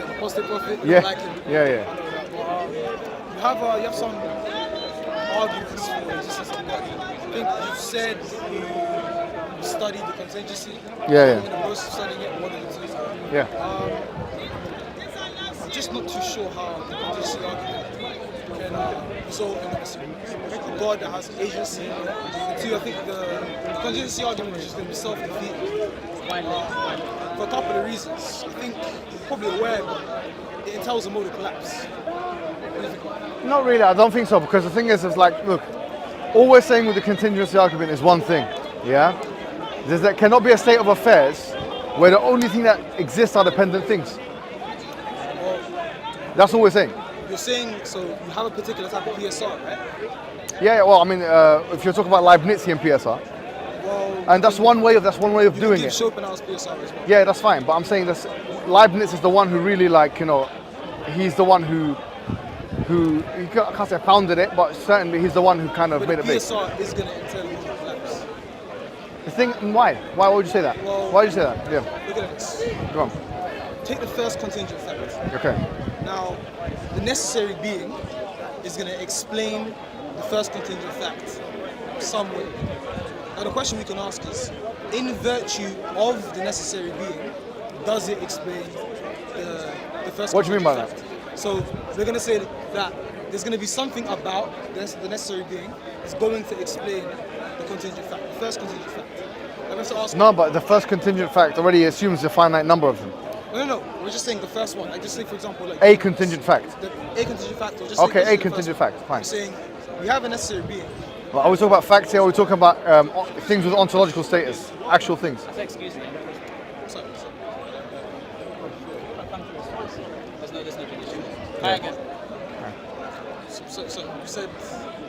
bit of a positive prophet. You Yeah. don't like him. Yeah. You have some arguments for existence of God. I think you said you studied the contingency. Yeah. In the process of studying it, one of the two. Yeah. I'm just not too sure how the contingency argument can result in a God that has agency. Two, I think the contingency argument is just going to be self-defeating. For a couple of reasons. I think you're probably aware, but it entails a modal collapse. What do you think about that? Not really, I don't think so, because the thing is, it's like, look, all we're saying with the contingency argument is one thing, yeah? There cannot be a state of affairs where the only thing that exists are dependent things. That's all we're saying. You're saying, so you have a particular type of PSR, right? Yeah, well, I mean, if you're talking about Leibnizian PSR, Well, and that's one way of doing it. Schopenhauer's PSR as well. Yeah, that's fine, but I'm saying this, Leibniz is the one who really, like, you know, he's the one who I can't say founded it, but certainly he's the one who kind of But made the it big. PSR is going to entail a modal collapse. The thing, why? Why would you say that? Well, Why would you say that? Yeah, Look at this. go on. Take the first contingent fact. Okay. Now, the necessary being is going to explain the first contingent fact some way. Now, the question we can ask is, in virtue of the necessary being, does it explain the first What do you mean by contingent fact? So, we're going to say that there's going to be something about the necessary being that's going to explain the contingent fact, the first contingent fact. I'm going to ask No, but the first contingent fact already assumes a finite number of them. No. We're just saying the first one. Like, just say, for example, like A contingent fact. A contingent fact, or just Okay, say a the first contingent one. fact, fine. We're saying we have a necessary being. Well, are we talking about facts here, or are we talking about things with ontological status? Actual things? Excuse me. Sorry. There's no condition. Hi again. So you said,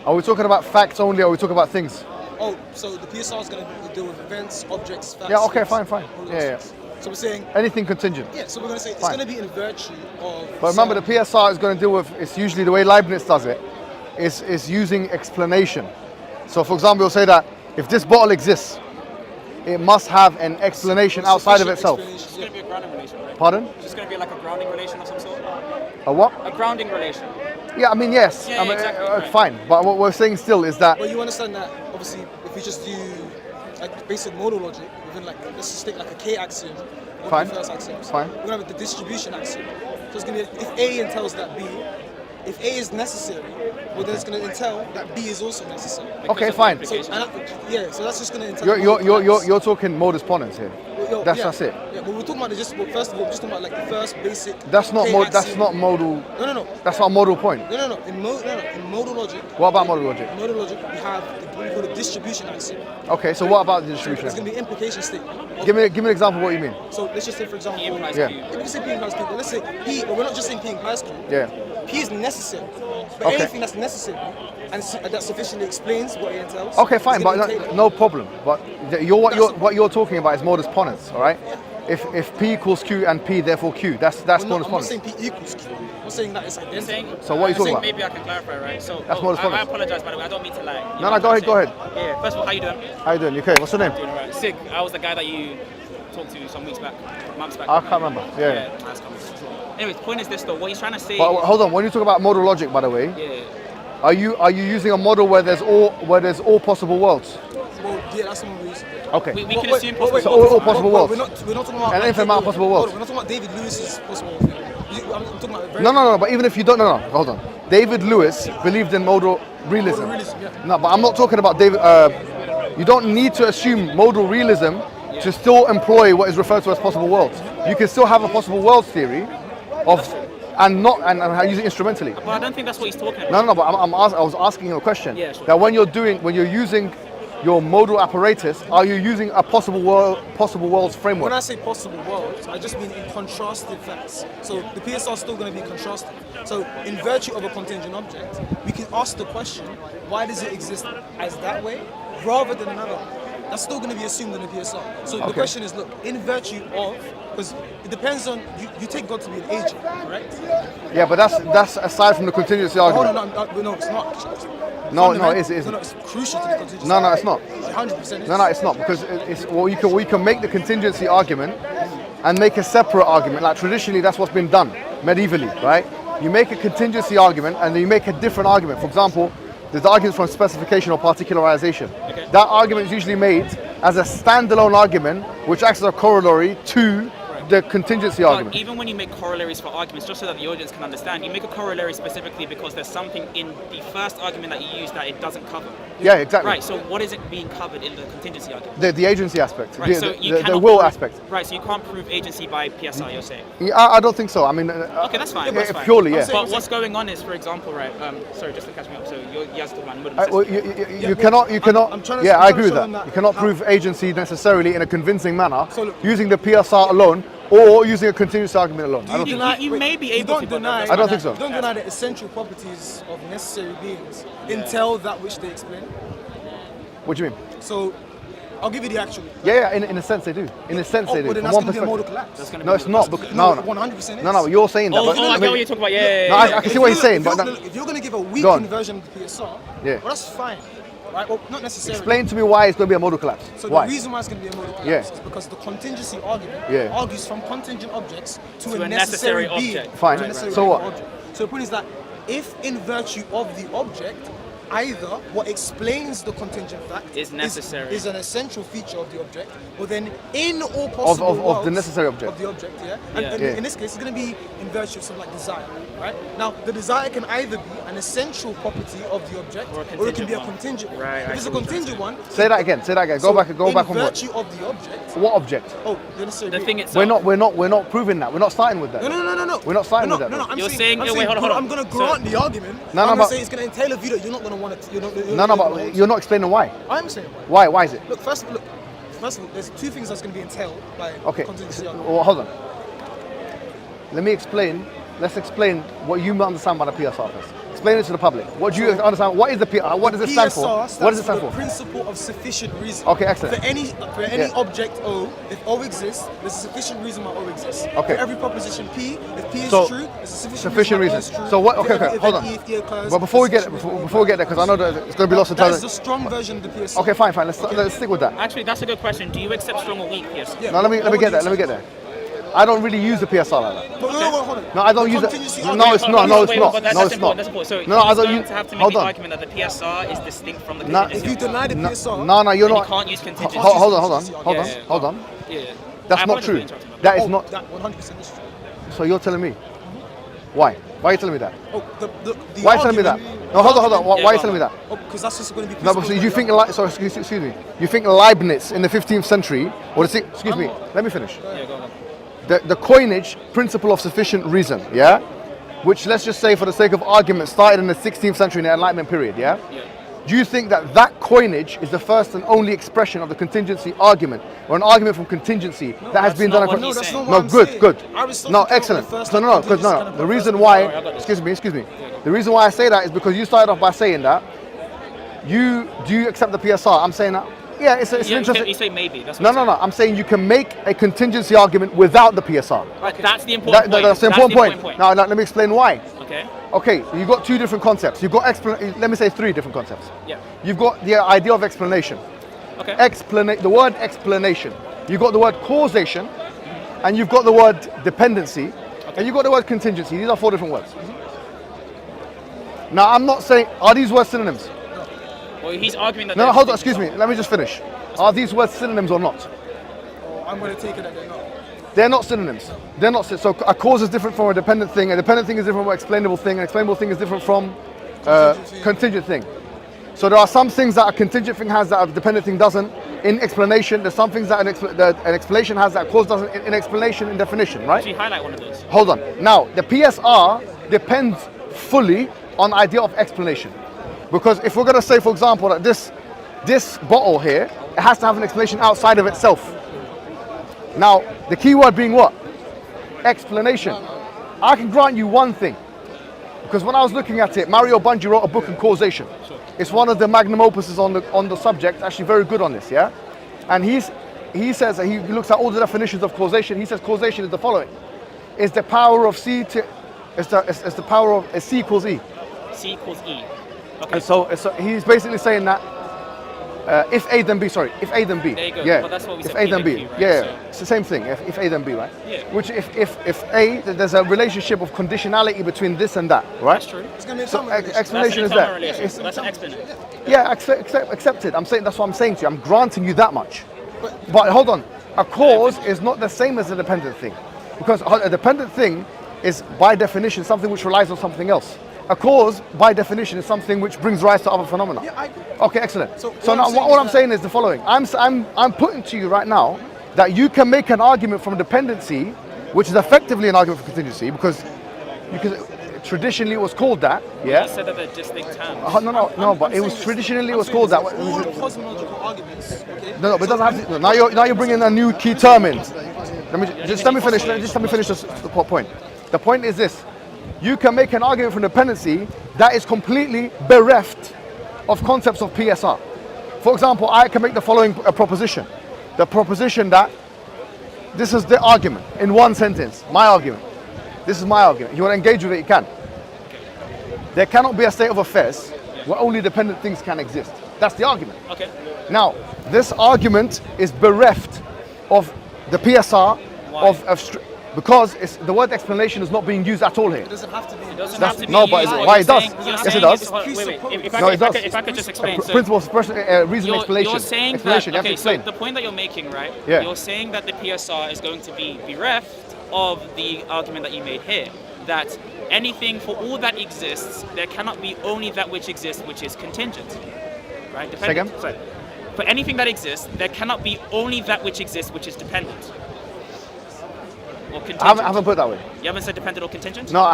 Are we talking about facts only, or are we talking about things? oh, so the PSR is going to deal with events, objects, facts. Yeah, okay, things, fine. all those Yeah. things. So we're saying, Anything contingent. yeah, so we're going to say it's Fine. going to be in virtue of. But remember, the PSR is going to deal with, it's usually the way Leibniz does it, is using explanation. So for example, you'll say that if this bottle exists, it must have an explanation outside of itself. It's going to be a grounding relation, right? Pardon? It's just going to be like a grounding relation of some sort. A what? A grounding relation. Yeah, I mean, yes. Yeah, I mean, exactly, right. Fine. But what we're saying still is that, Well, you understand that obviously if we just do like basic modal logic, within like let's just take like a K axiom, one Fine. of the first axioms. Fine. We're gonna have the distribution axiom. So it's gonna be if A entails that B, if A is necessary, well then it's gonna entail that B is also necessary. okay, fine. So so that's just gonna entail. You're talking modus ponens here. That's it. Yeah, but we're talking about first of all, we're just talking about like the first basic. That's not K that's axiom. not modal. No. That's not a modal point. No. In modal logic. What about modal logic? In modal logic, we have what we call the distribution axiom. Okay, so what about the It's going distribution? to be implication statement. Give me an example of what you mean. So let's just say, for example, P implies Yeah. Q. if we say P implies Q, but let's say P, but we're not just saying P implies Q. Yeah. P is necessary, but Okay. anything that's necessary and that sufficiently explains what it entails. Okay, fine, is but gonna be tailored. no problem. But what you're talking about is modus ponens, all right? If P equals Q and P therefore Q, that's I'm modus not ponens. saying P equals Q. I'm saying that it's identical. Saying, So what are you talking about? Maybe I can clarify, right? So That's modus I ponens. apologize, by the way. I don't mean to lie. You No, know go what I'm ahead. saying? Yeah. First of all, how you doing? How you doing? You okay? What's your name? Doing alright. Sig. I was the guy that you talked to some weeks back, months back. I can't remember. Yeah. Nice conversation. Anyways, the point is this though. What he's trying to say. But is, hold on. When you talk about modal logic, by the way, yeah. are you using a model where there's all possible worlds? Well, yeah, that's what we're using. Okay. We can assume possible. So all possible worlds. We're not talking about An infinite amount of possible worlds. We're not talking about David Lewis's possible world. I'm talking about very No. But even if you don't, no. Hold on. David Lewis believed in modal realism. Modal realism, yeah. No, but I'm not talking about David. You don't need to assume modal realism to still employ what is referred to as possible worlds. You can still have a possible worlds theory of and use it instrumentally. But I don't think that's what he's talking about. No. But I was asking you a question. Yeah, sure. That when you're using your modal apparatus, are you using a possible worlds framework? When I say possible worlds, I just mean in contrastive facts. So the PSR is still going to be contrastive. So in virtue of a contingent object, we can ask the question, why does it exist as that way rather than another? That's still going to be assumed in the PSR. So the question is, look, in virtue of, because it depends on, you take God to be an agent, correct? Yeah, but that's aside from the contingency argument. No, it's not. No, it isn't. No, it's crucial to the contingency. No, it's not. 100% is. No, it's not, because it's well, you can make the contingency argument and make a separate argument. Like traditionally, that's what's been done medievally, right? You make a contingency argument and then you make a different argument. For example, there's arguments from specification or particularization. Okay. That argument is usually made as a standalone argument, which acts as a corollary to the contingency But argument. even when you make corollaries for arguments, just so that the audience can understand, you make a corollary specifically because there's something in the first argument that you use that it doesn't cover. Yeah, exactly. Right, so what is it being covered in the contingency argument? The agency aspect, Right, the, so you the cannot will prove- aspect. Right, so you can't prove agency by PSR, you're saying? Yeah, I don't think so. I mean, Okay, that's fine. That's fine. purely, yeah. But what's going on is, for example, right? Sorry, just to catch me up. So you guys talk about Muslim Well, system. you cannot. I'm trying to- Yeah, I'm I trying to agree with show them that. that- You cannot prove agency necessarily in a convincing manner So look- using the PSR alone or using a contingency argument alone. I don't think. You may be you able don't to, but deny. that's I don't fine. think so. You don't deny the essential properties of necessary beings until that which they explain. What do you mean? So, I'll give you the actual. Yeah, in a sense they do. In a sense they do. Well, then From that's one going to be a modal perspective. collapse. gonna No, be it's not. modal No, no. 100% is. No, you're saying that. Oh, but I I get mean- what you're talking about. Yeah. No, I can see what he's saying, but If you're going to give a Go weak on. version of the PSR, Yeah. well, that's fine. Right? Well, not necessarily. explain to me why it's going to be a modal collapse. So Why? the reason why it's going to be a modal collapse Yeah. is because the contingency argument Yeah. argues from contingent objects to To a necessary being. object. Fine. To a necessary So being what? or object. So the point is that if in virtue of the object, either what explains the contingent fact Is necessary. is an essential feature of the object, or then in all possible of the worlds necessary object. of the object, yeah. And, Yeah. and Yeah. in this case, it's going to be in virtue of something like desire, right? Now, the desire can either be an essential property of the object, Or a or it can be a contingent one. contingent one. Right, I If it's see a what you're trying to contingent one, Say that again. Say that again. so Go back on what? in virtue of the object. What object? Oh, the necessary The being. thing itself. We're not proving that. We're not starting with that. No. We're not starting with that. No, I'm You're saying, saying- I'm wait, saying, hold on. I'm going to grant the argument. No, I'm no, going but- to say it's going to entail a view that you're not going to want to. No, but you're not explaining why. I'm saying why. Why is it? Look, first of all, there's two things that's going to be entailed by Okay. contingency argument. Well, hold on. Let me explain. Let's explain what you understand by the PSR first. Explain it to the public. What do you understand? What is the PSR? What does it stand for? PSR What does it stand the for? principle of sufficient reason. Okay, excellent. For any Yeah. object O, if O exists, there's a sufficient reason why O exists. Okay. For every proposition P, if P is So, true, there's a sufficient why reason. O is true. So what? For Okay, every okay. Hold event on. E, if E occurs, But before we get there's a sufficient before we get there, because I know that it's going to be lost in That is time. the strong version of the PSR. Okay, fine. Let's stick with that. Actually, that's a good question. Do you accept strong or weak PSR? Yeah, No, let me what get would there. you Let me get there. I don't really use the PSR like that. But no, hold on. No, I don't The use it. contingency No, argument- it's not. No, it's Wait, not. but that's No, it's important. not. That's important. So No, I he's don't going use. to have to make Hold the on. argument that the PSR is distinct from the No, contingency. If you deny the PSR, No, you're then you not. can't use contingency. Hold on. Yeah, yeah. Hold on. Yeah. That's I not apologize true. for interrupting, but- That is oh, not. that 100% is true. So you're telling me? Why? Why are you telling me that? Oh, the Why are you telling me that? argument- No, hold on. Why Yeah, are you go telling me on. that? Oh, because that's just going to be. No, but so you think sorry, excuse me. You think Leibniz in the 15th century, or excuse me, let me finish. Yeah, go on. The coinage principle of sufficient reason, yeah, which let's just say for the sake of argument started in the 16th century in the Enlightenment period, yeah. Yeah. Do you think that coinage is the first and only expression of the contingency argument, or an argument from contingency that has been that's done? not what across- he's saying. what No, I'm good, saying. good. Aristotle No, came up with excellent. the first So no, because contingency no, kind of the person. reason Sorry, why, I got this. excuse me. The reason why I say that is because you started off by saying that do you accept the PSR? I'm saying that. Yeah, it's an Yeah, interesting. you say maybe. That's No, what no, no. I'm saying you can make a contingency argument without the PSR. Right, that's the important point. That's the important point. Now, let me explain why. Okay. Okay, you've got two different concepts. You've got let me say three different concepts. Yeah. You've got the idea of explanation. Okay. The word explanation. You've got the word causation, and you've got the word dependency, and you've got the word contingency. These are four different words. Now, I'm not saying, are these words synonyms? Well, he's arguing that. No, they're hold on, distinct. excuse me. Let me just finish. Are these words synonyms or not? Oh, I'm going to take it that they're not. They're not synonyms. They're not. So a cause is different from a dependent thing. A dependent thing is different from an explainable thing. An explainable thing is different from contingent thing. So there are some things that a contingent thing has that a dependent thing doesn't. In explanation, there's some things that an explanation has that a cause doesn't. In explanation, in definition, right? Actually, highlight one of those. Hold on. Now, the PSR depends fully on the idea of explanation. Because if we're going to say, for example, that this bottle here, it has to have an explanation outside of itself. Now, the key word being what? Explanation. I can grant you one thing. Because when I was looking at it, Mario Bungi wrote a book on causation. It's one of the magnum opuses on the subject, actually very good on this, yeah? And he says that he looks at all the definitions of causation. He says causation is the following. It's the power of C to, it's the power of C equals E. C equals E. Okay. And so he's basically saying that if A then B, sorry, if A then B. There you go. Yeah. But that's what we if said, A then P B. then Q, right? Yeah, So- it's the same thing. If A then B, right? Yeah. Which if A, there's a relationship of conditionality between this and that, right? That's true. It's going to be a So common relation. explanation is That's an there. relation. It's- So that's an explanation. Yeah, accepted. I'm saying that's what I'm saying to you. I'm granting you that much. But hold on, a cause is not the same as a dependent thing, because a dependent thing is by definition something which relies on something else. A cause, by definition, is something which brings rise to other phenomena. Yeah, I agree. Okay, excellent. So So what now I'm saying what is I'm that- saying is the following. I'm putting to you right now that you can make an argument from dependency, which is effectively an argument for contingency, because traditionally it was called that. Yeah. You said that they're distinct terms. No, but it was traditionally it was called that. All cosmological arguments, okay? No, but it doesn't have to. Now you're bringing a new key term in. Let me finish. Let me finish the point. The point is this: you can make an argument from dependency that is completely bereft of concepts of PSR. For example, I can make the following proposition: the proposition that this is the argument in one sentence. My argument. This is my argument. If you want to engage with it, you can. There cannot be a state of affairs where only dependent things can exist. That's the argument. Okay. Now, this argument is bereft of the PSR Why? because the word explanation is not being used at all here. It doesn't have to be. It doesn't That's- have to be no, but used. it- What why you're it does. saying- you're Yes, it saying does. is- wait, if No, it does. if I could just explain. So Principle of reason you're, explanation. You're saying explanation. that, You okay, have to explain. so the point that you're making, right? Yeah. You're saying that the PSR is going to be bereft of the argument that you made here, that anything for all that exists, there cannot be only that which exists, which is contingent, right? Say again? Sorry. For anything that exists, there cannot be only that which exists, which is dependent. Or contingent. I haven't put it that way. You haven't said dependent or contingent? No, I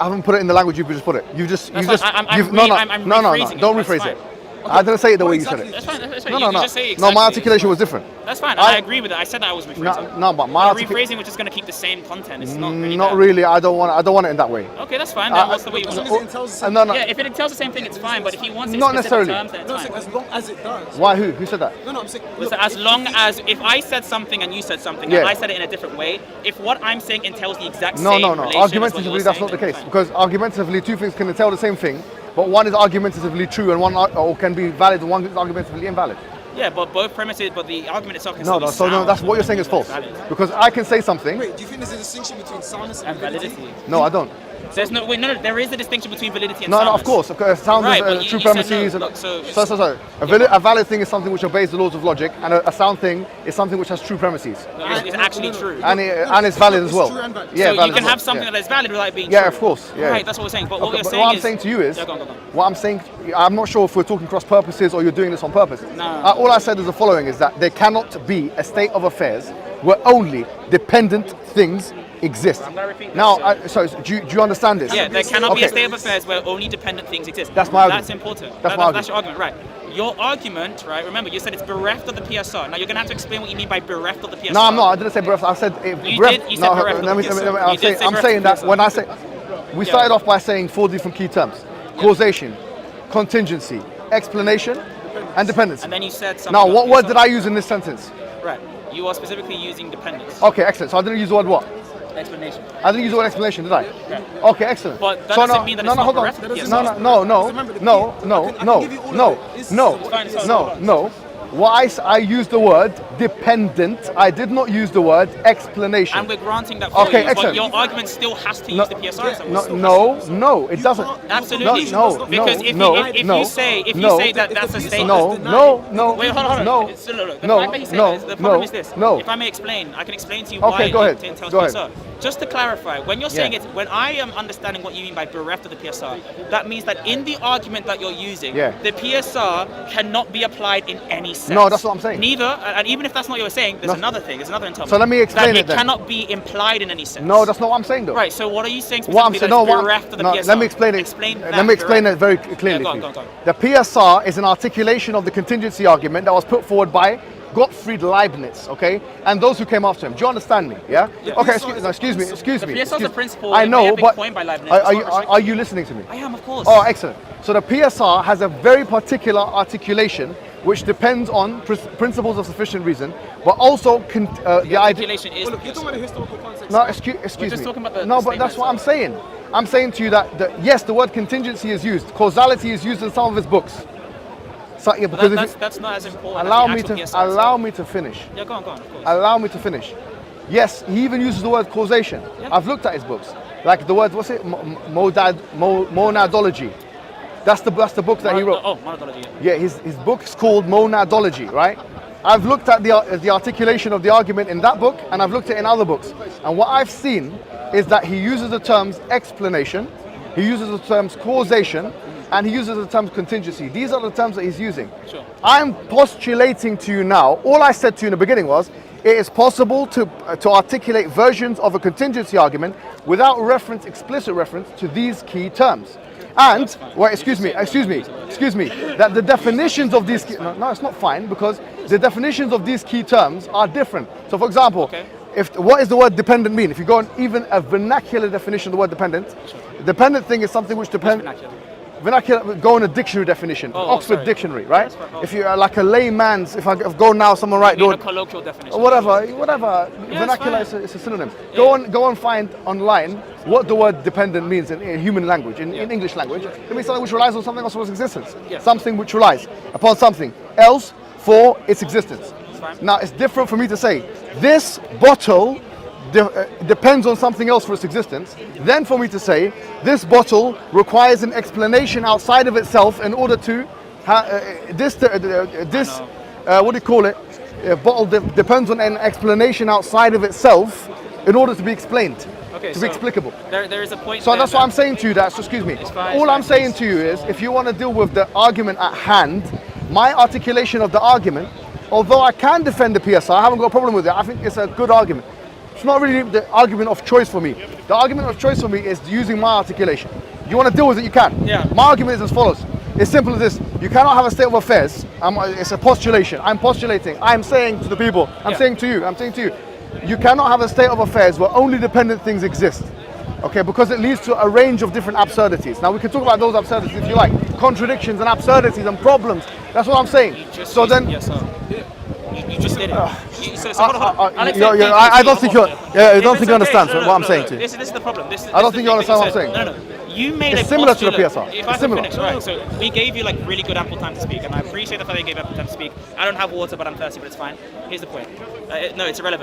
haven't put it in the language you've just put it. You've just, That's you've just, fine. I'm you've, rephrasing it. don't That's rephrase fine. it. I didn't say it the way you exactly- said That's it. fine. That's fine. No, you no, can no. just say No, exactly. my articulation was different. That's fine. I- I agree with that. I said that I was rephrasing. No, but my rephrasing, which is going to keep the same content. It's not really. not bad. really. I don't want it in that way. Okay, that's fine. Then what's the way you As want long it? as it tells the same No, no. Yeah, if it tells the same thing, it's fine. But if he wants it Not in specific necessarily. terms, then No, it's fine. as long as it does. Why? Who said that? No, I'm saying. So as long as if I said something and you said something Yeah. and I said it in a different way, if what I'm saying entails the exact No, same no, no. relation as what you're Argumentatively, that's saying, not the then case. it's fine. Because argumentatively, two things can entail the same thing, but one is argumentatively true and one or can be valid and one is argumentatively invalid. Yeah, but both premises, but the argument itself can No, still no. be So no, sound. that's what you're saying is false. Valid. Because I can say something. Wait, do you think there's a distinction between soundness and And validity. No, I don't. There's no, wait, no, there is a distinction between validity and No, no, soundness. of course. Sound Right, is but you true said no. premises. Look, so- So. A valid thing is something which obeys the laws of logic, and a sound thing is something which has true premises, It's actually true. and it's valid as well. It's true and valid. Yeah, So valid you can as have well. something Yeah. that is valid without it being Yeah, true. of course. Yeah. Right, that's what we're saying. But what Okay, you're but saying what I'm is... saying to you is, Yeah, go on. what I'm saying, I'm not sure if we're talking cross purposes or you're doing this on purpose. No. All I said is the following: is that there cannot be a state of affairs where only dependent things exist. I'm gonna repeat Now, that, so do you understand this? Yeah, there cannot be a Okay. state of affairs where only dependent things exist. That's my argument. That's important. That's my That's your argument, right. Your argument, right, remember, you said it's bereft of the PSR. Now, you're going to have to explain what you mean by bereft of the PSR. No, I'm not. I didn't say bereft. I said You bereft. did. You said bereft. Let me, Yes, sir. I'm You did say I'm bereft saying of that PSR. when I say we started off by saying four different key terms: causation, contingency, explanation, and dependency. And then you said something Now, about what word PSR. did I use in this sentence? Right. You are specifically using dependence. Okay, excellent. So I didn't use the word what? Explanation. I didn't use the word explanation, did I? Yeah. Okay, excellent. But that so doesn't mean that no, it's no, not hold on. bereft of the No, PSR. no, no, Remember, the no, key- no, I can no, give you all no, of it. It's- no, it's fine, it's fine, no, it's fine. no. What I used the word dependent. I did not use the word explanation. And we're granting that for Okay, you, excellent. but your argument still has to use the PSR somewhere. No, it doesn't. Absolutely. No, Because if no, you no, say no, that that's a statement. No. Wait, hold on. No. So look, the No, fact that he said no, this, the problem no, is this. no. If I may explain, I can explain to you Okay, why go ahead, it entails go PSR. ahead. Just to clarify, when you're saying Yeah. it, when I am understanding what you mean by bereft of the PSR, that means that in the argument that you're using, Yeah. the PSR cannot be applied in any sense. No, that's what I'm saying. Neither, and even if that's not what you're saying, there's No. another thing, there's another entitlement. So let me explain that it then. cannot be implied in any sense. No, that's not what I'm saying though. Right, so what are you saying What I'm specifically saying, that no, it's what bereft of the no, PSR? let me explain it. Explain Let me explain bereft. it very clearly. Yeah, go to on, you. go on. The PSR is an articulation of the contingency argument that was put forward by Gottfried Leibniz, okay, and those who came after him. Do you understand me? Yeah. Okay. Excuse me. The PSR is a principle. I It may know, have been but coined by Leibniz. are It's not you restricted. listening to me? I am, of course. Oh, excellent. So the PSR has a very particular articulation which depends on principles of sufficient reason, but also the idea. Articulation is Well, look, you're talking about the PSR. historical context. No, excuse just me. talking about the no, but that's statements, what I'm saying. I'm saying to you that yes, the word contingency is used. Causality is used in some of his books. So, yeah, because That's not as important. allow as me the to actual PSR allow itself. me to finish. Yeah, go on, of course. Allow me to finish. Yes, he even uses the word causation. Yeah. I've looked at his books. Like the word, what's it? Monadology. That's the book that he wrote. Monadology. Yeah. Yeah, his book is called Monadology, right? I've looked at the articulation of the argument in that book, and I've looked at it in other books. And what I've seen is that he uses the terms explanation, he uses the terms causation, and he uses the terms contingency. These are the terms that he's using. Sure. I'm postulating to you now, all I said to you in the beginning was, it is possible to articulate versions of a contingency argument without explicit reference to these key terms. And, well, excuse me, that the definitions of these, no, it's not fine, because the definitions of these key terms are different. So for example, what does the word dependent mean? If you go on even a vernacular definition of the word dependent, dependent thing is something which depends. Vernacular, go on a dictionary definition, Oxford Dictionary, right? If you're like a layman's, if I go now, someone write a colloquial definition. or whatever, vernacular is a synonym. Go on, find online what the word dependent means in human language, in English language. It means something which relies on something else for its existence. Something which relies upon something else for its existence. Now, it's different for me to say, this bottle depends on something else for its existence, then for me to say, this bottle requires an explanation outside of itself in order to, what do you call it? A bottle depends on an explanation outside of itself in order to be explained, to be explicable. There is a point. So that's what I'm saying to you, excuse me. All I'm saying to you is, if you want to deal with the argument at hand, my articulation of the argument, although I can defend the PSR, I haven't got a problem with it, I think it's a good argument. It's not really the argument of choice for me. The argument of choice for me is using my articulation. You want to deal with it, you can. Yeah. My argument is as follows. It's simple as this. You cannot have a state of affairs. It's a postulation. I'm postulating. I'm saying to the people. I'm saying to you. You cannot have a state of affairs where only dependent things exist. Okay, because it leads to a range of different absurdities. Now we can talk about those absurdities if you like. Contradictions and absurdities and problems. That's what I'm saying. You just did it. I don't think you understand what I'm saying to you. This is the problem. I don't think you understand what I'm saying. No. You made it's similar to the PSR. If I can finish, right? So we gave you like really good ample time to speak, and I appreciate the fact that you gave ample time to speak. I don't have water, but I'm thirsty, but it's fine. Here's the point. No, it's irrelevant.